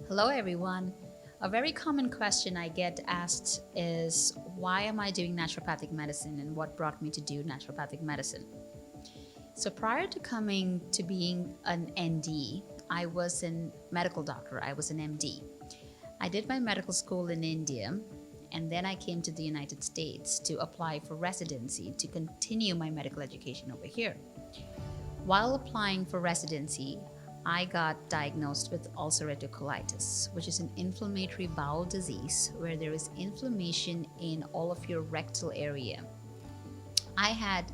Hello, everyone. A very common question I get asked is, why am I doing naturopathic medicine and what brought me to do naturopathic medicine? So prior to coming to being an ND, I was a medical doctor. I was an MD. I did my medical school in India, and then I came to the United States to apply for residency to continue my medical education over here. While applying for residency, I got diagnosed with ulcerative colitis, which is an inflammatory bowel disease where there is inflammation in all of your rectal area. I had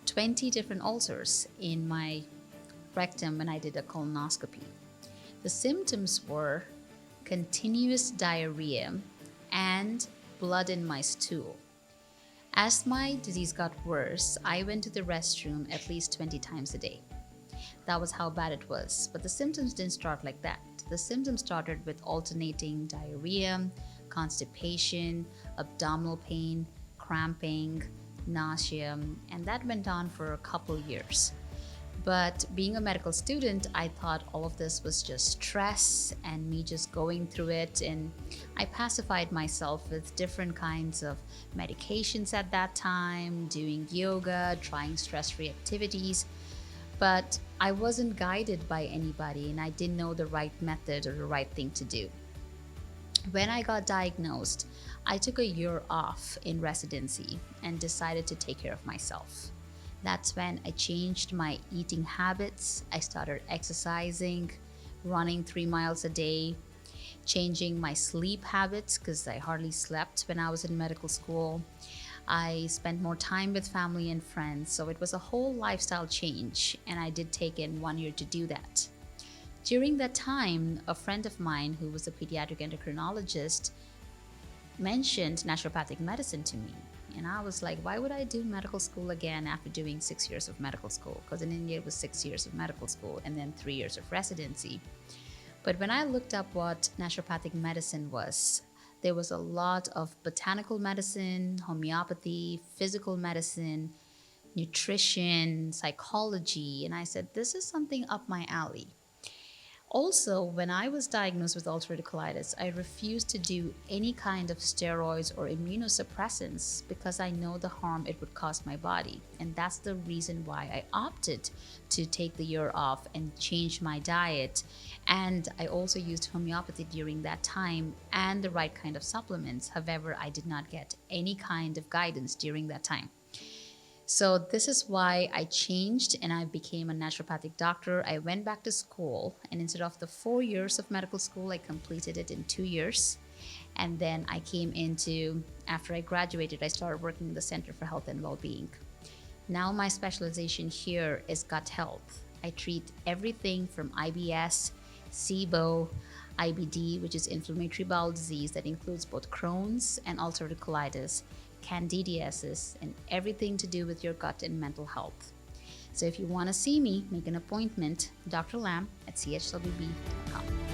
20 different ulcers in my rectum when I did a colonoscopy. The symptoms were continuous diarrhea and blood in my stool. As my disease got worse, I went to the restroom at least 20 times a day. That was how bad it was. But the symptoms didn't start like that. The symptoms started with alternating diarrhea, constipation, abdominal pain, cramping, nausea, and that went on for a couple years. But being a medical student, I thought all of this was just stress and me just going through it. And I pacified myself with different kinds of medications at that time, doing yoga, trying stress-free activities. But I wasn't guided by anybody and I didn't know the right method or the right thing to do. When I got diagnosed, I took a year off in residency and decided to take care of myself. That's when I changed my eating habits. I started exercising, running 3 miles a day, changing my sleep habits because I hardly slept when I was in medical school. I spent more time with family and friends, so it was a whole lifestyle change, and I did take in 1 year to do that. During that time, a friend of mine who was a pediatric endocrinologist mentioned naturopathic medicine to me. And I was like, why would I do medical school again after doing 6 years of medical school? Because in India, it was 6 years of medical school and then 3 years of residency. But when I looked up what naturopathic medicine was, there was a lot of botanical medicine, homeopathy, physical medicine, nutrition, psychology, and I said, this is something up my alley. Also, when I was diagnosed with ulcerative colitis, I refused to do any kind of steroids or immunosuppressants because I know the harm it would cause my body. And that's the reason why I opted to take the year off and change my diet. And I also used homeopathy during that time and the right kind of supplements. However, I did not get any kind of guidance during that time. So this is why I changed and I became a naturopathic doctor. I went back to school, and instead of the 4 years of medical school, I completed it in 2 years. And then I came into, after I graduated, I started working in the Center for Health and Wellbeing. Now my specialization here is gut health. I treat everything from IBS, SIBO, IBD, which is inflammatory bowel disease that includes both Crohn's and ulcerative colitis, candidiasis, and everything to do with your gut and mental health. So if you want to see me, make an appointment, Dr. Lam at chwb.com.